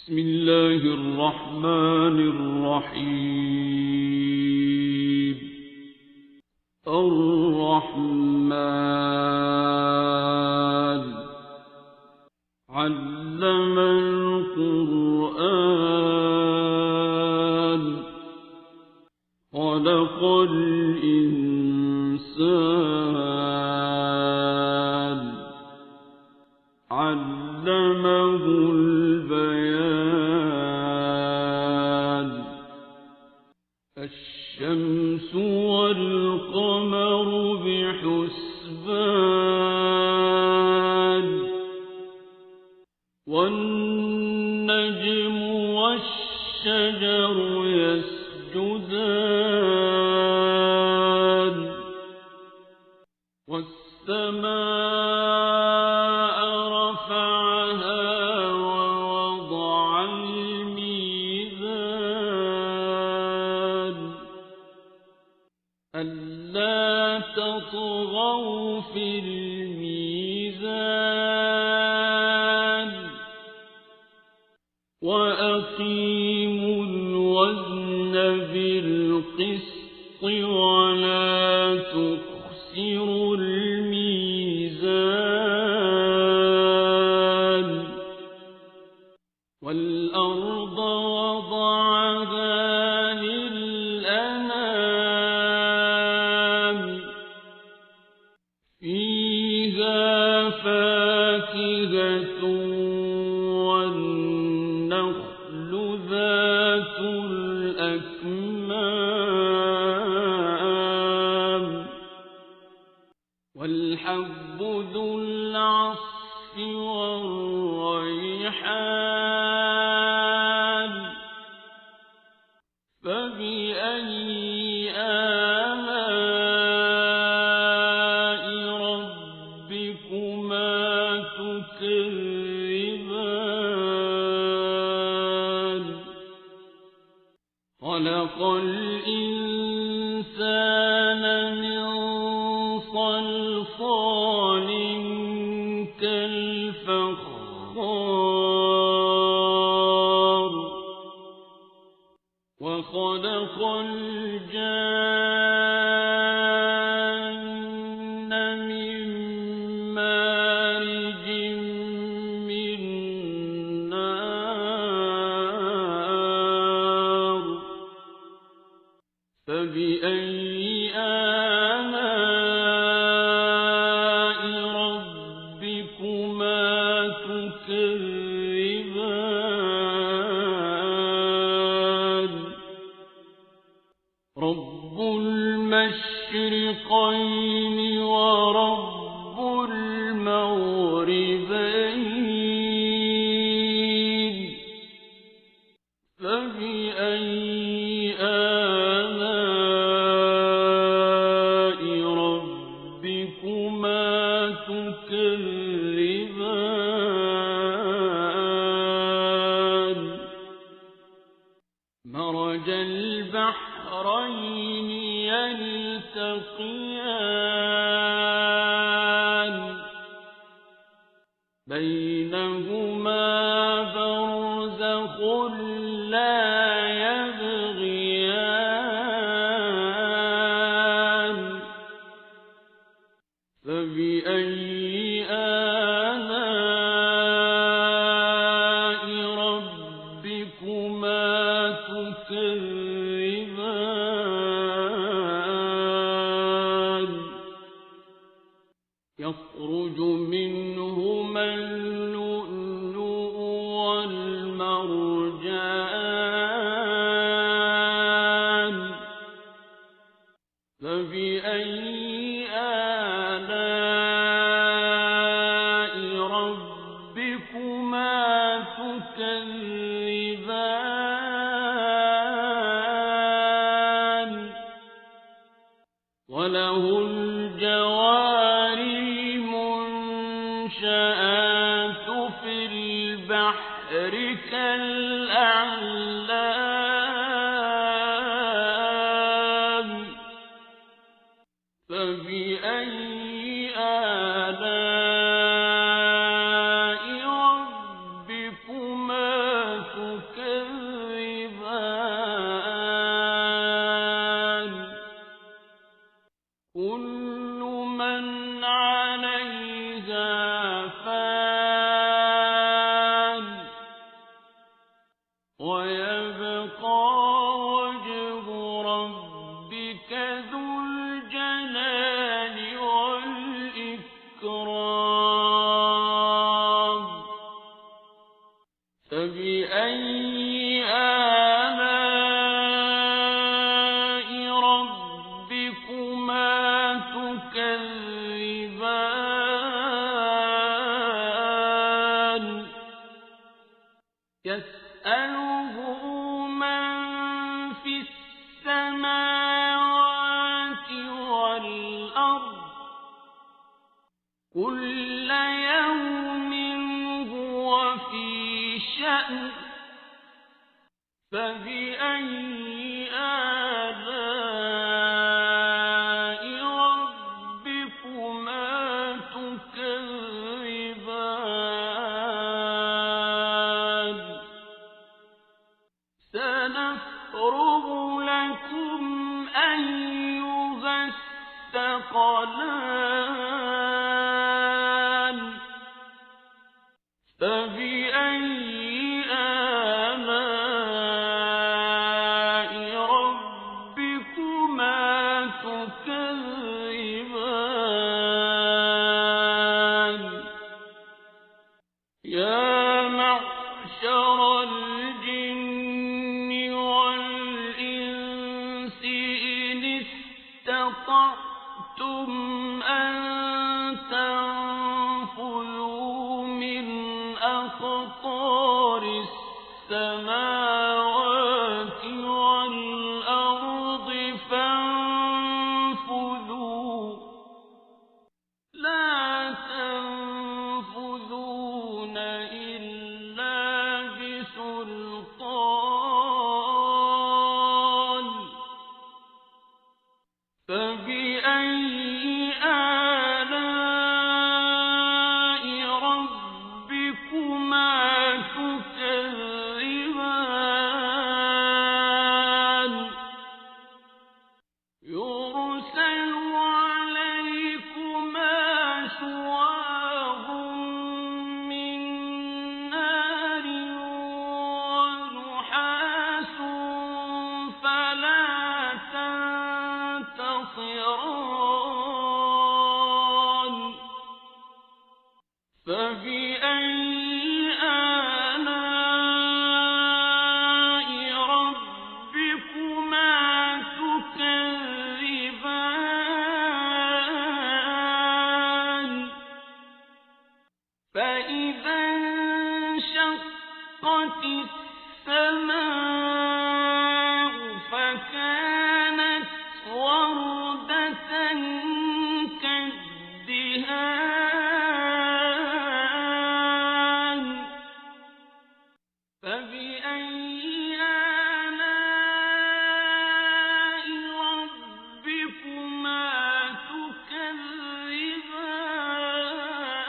بسم الله الرحمن الرحيم. الرحمن علم القرآن خلق الإنسان علمه البيان. الشمس والقمر بحسبان والنجم والشجر يسجدان والسماء رفعها ووضع الميزان ألا تطغوا في الميزان وأقيموا الوزن بالقسط ولا تخسروا الميزان. والأرض وضعها للأنام فيها فاكهة والنخل ذات الأكمام والحب ذو العصف والريحان فبأي آلاء ربكما تكذبان. خلق الإنسان من صلصال كالفخار وخلق الجان من مارج من نار فبأي آلاء ربكما تكذبان. رب المشرقين ورب المغربين فبأي آلاء ربكما تكذبان. مرج البحرين يلتقيان بينهما برزخ لا يبغيان فبأي آلاء ربكما تكذبان. يخرج منهما اللؤلؤ والمرجان فبأي آلاء ربكما تكذبان. وله الجوار المنشآت في البحر كالأعلام فبأي آلاء ربكما تكذبان. ويبقى وجه ربك ذو الجلال والإكرام فبأي آلاء ربكما تكذبان يسأله من في السماوات والأرض كل يوم هو في شأن فبأي آلاء ربكما تكذبان سنفرغ لكم أيها الثقلان فبأي آلاء ربكما تكذبان يا معشر الجن والإنس إن استطعتم أن تنفذوا من أقطار السماوات والأرض فانفذوا لا تنفذون إلا بسلطان فبأي آلاء ربكما تكذبان يرسل عليكما شواظ من نار ونحاس فلا تنتصران فبأي آلاء ربكما تكذبان فإذا انشقت السماء فكانت وردة كالدهان فبأي آلاء ربكما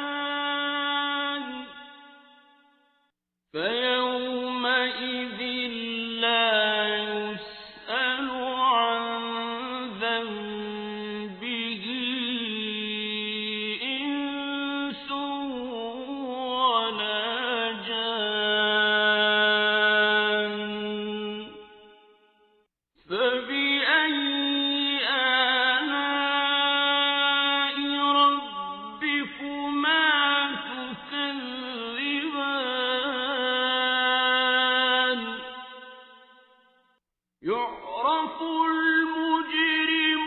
تكذبان فيومئذ لا يسأل عن ذنبه إنس ولا جان فبأي آلاء ربكما تكذبان يعرف المجرمون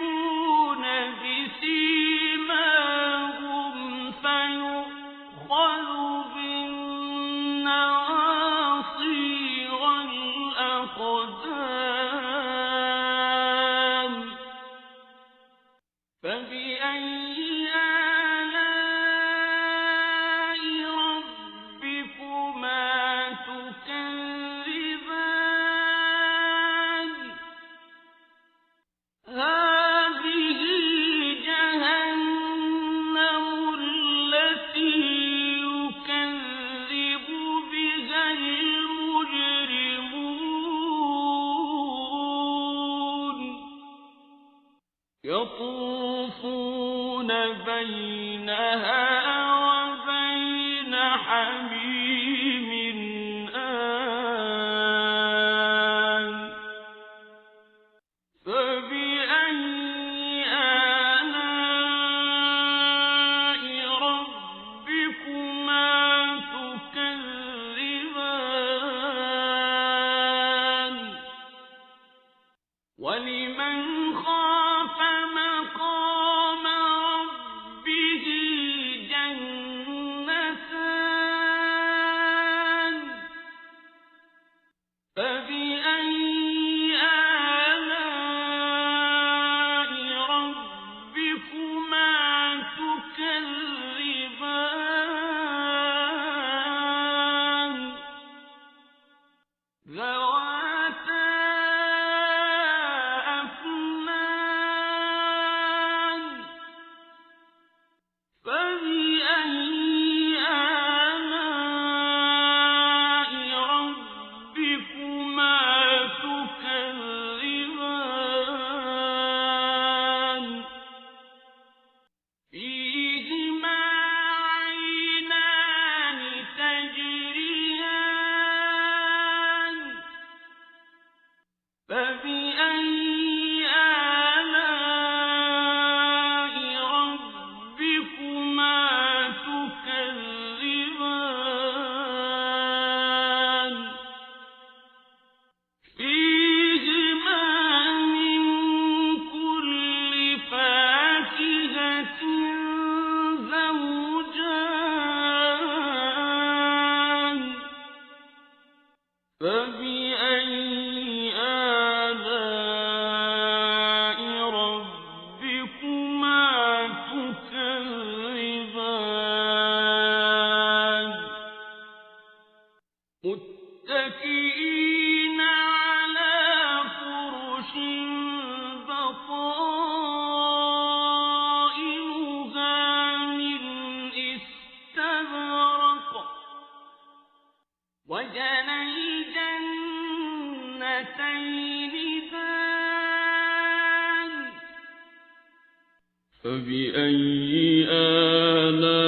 بسيماهم فيؤخذ بالنواصي والأقدام فبأي آلاء ربكما تكذبان هذه جهنم التي يكذب بها المجرمون يطوفون بينها وبين حميم آن وَلِمَنْ خَافَ مَقَامَ رَبِّهِ جَنَّتَانِ فَبِأَيِّ آلَاءِ رَبِّكُمَا تُكَذِّبَانِ ذَوَاتَا أَفْنَانٍ فَبِأَيِّ آلَاءِ رَبِّكُمَا تُكَذِّبَانِ فِيهِمَا عَيْنَانِ تَجْرِيَانِ فَبِأَيِّ آلَاءِ رَبِّكُمَا تُكَذِّبَانِ فِيهِمَا مِن كُلِّ فَاكِهَةٍ زَوْجَانِ فَبِأَيِّ آلَاءِ رَبِّكُمَا تُكَذِّبَانِ مُتَّكِئِينَ عَلَى فُرُشٍ بَطَائِنُهَا مِنْ إِسْتَبْرَقٍ وَجَنَى الْجَنَّتَيْنِ دَانٍ فَبِأَيِّ آلَاءِ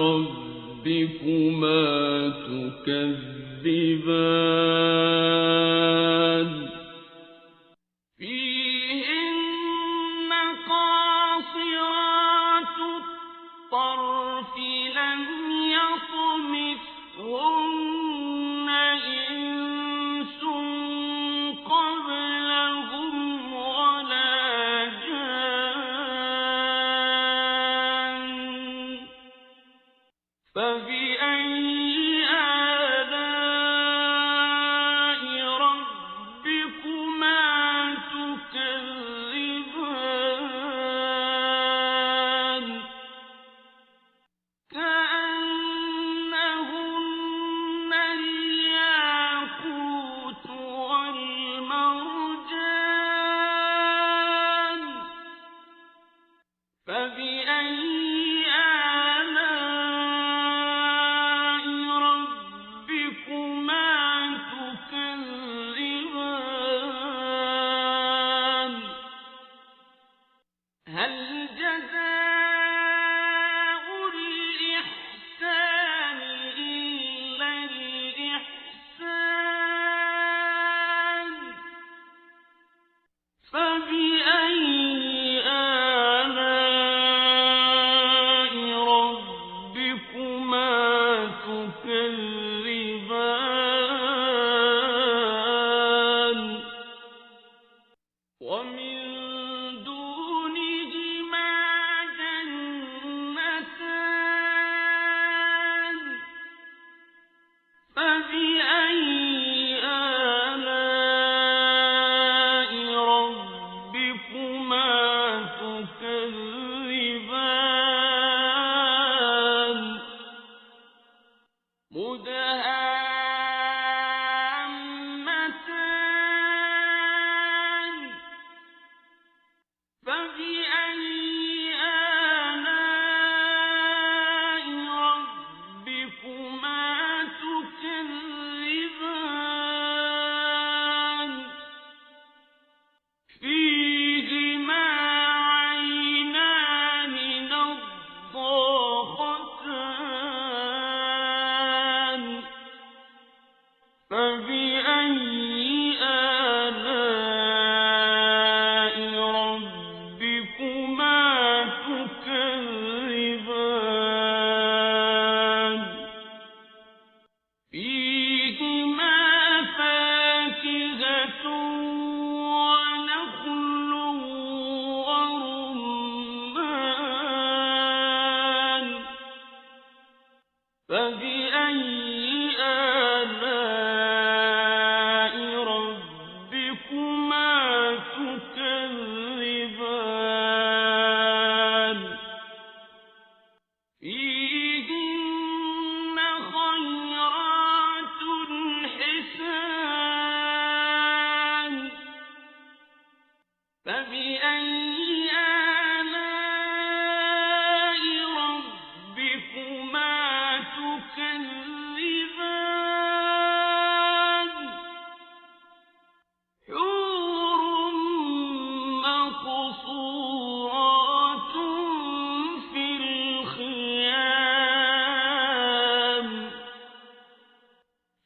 رَبِّكُمَا تُكَذِّبَانِ فِيهِنَّ قَاصِرَاتُ الطَّرْفِ لَمْ يَطْمِثْهُنَّ إِنسٌ قَبْلَهُمْ وَلَا جَانٌّ فَبِأَيِّ آلَاءِ رَبِّكُمَا تُكَذِّبَانِ كَأَنَّهُنَّ الْيَاقُوتُ وَالْمَرْجَانُ فَبِأَيِّ آلَاءِ رَبِّكُمَا تُكَذِّبَانِ هَلْ جَزَاءُ الْإِحْسَانِ إِلَّا الْإِحْسَانُ فَبِأَيِّ آلَاءِ رَبِّكُمَا تُكَذِّبَانِ وَمِن دُونِهِمَا جَنَّتَانِ فَبِأَيِّ آلَاءِ رَبِّكُمَا تُكَذِّبَانِ مُدْهَامَّتَانِ فَبِأَيِّ آلَاءِ رَبِّكُمَا تُكَذِّبَانِ فِيهِمَا عَيْنَانِ نَضَّاخَتَانِ فَبِأَيِّ آلَاءِ رَبِّكُمَا تُكَذِّبَانِ فِيهِمَا فَاكِهَةٌ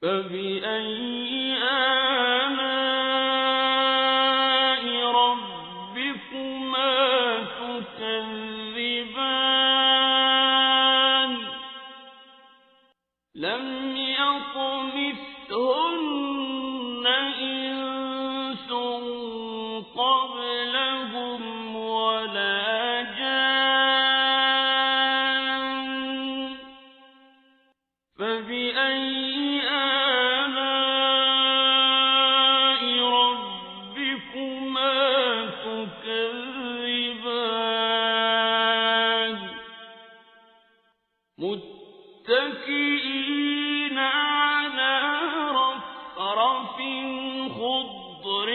فبأي آلاء ربكما تكذبان لم يطمثهن إنس قبلهم ولا جان فبأي آلاء ربكما تكذبان متكئين على رفرف خضر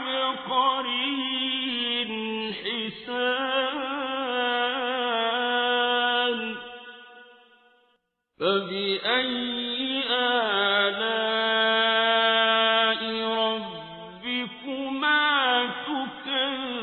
وعبقري حسان فبأي آلاء ربكما تكذبان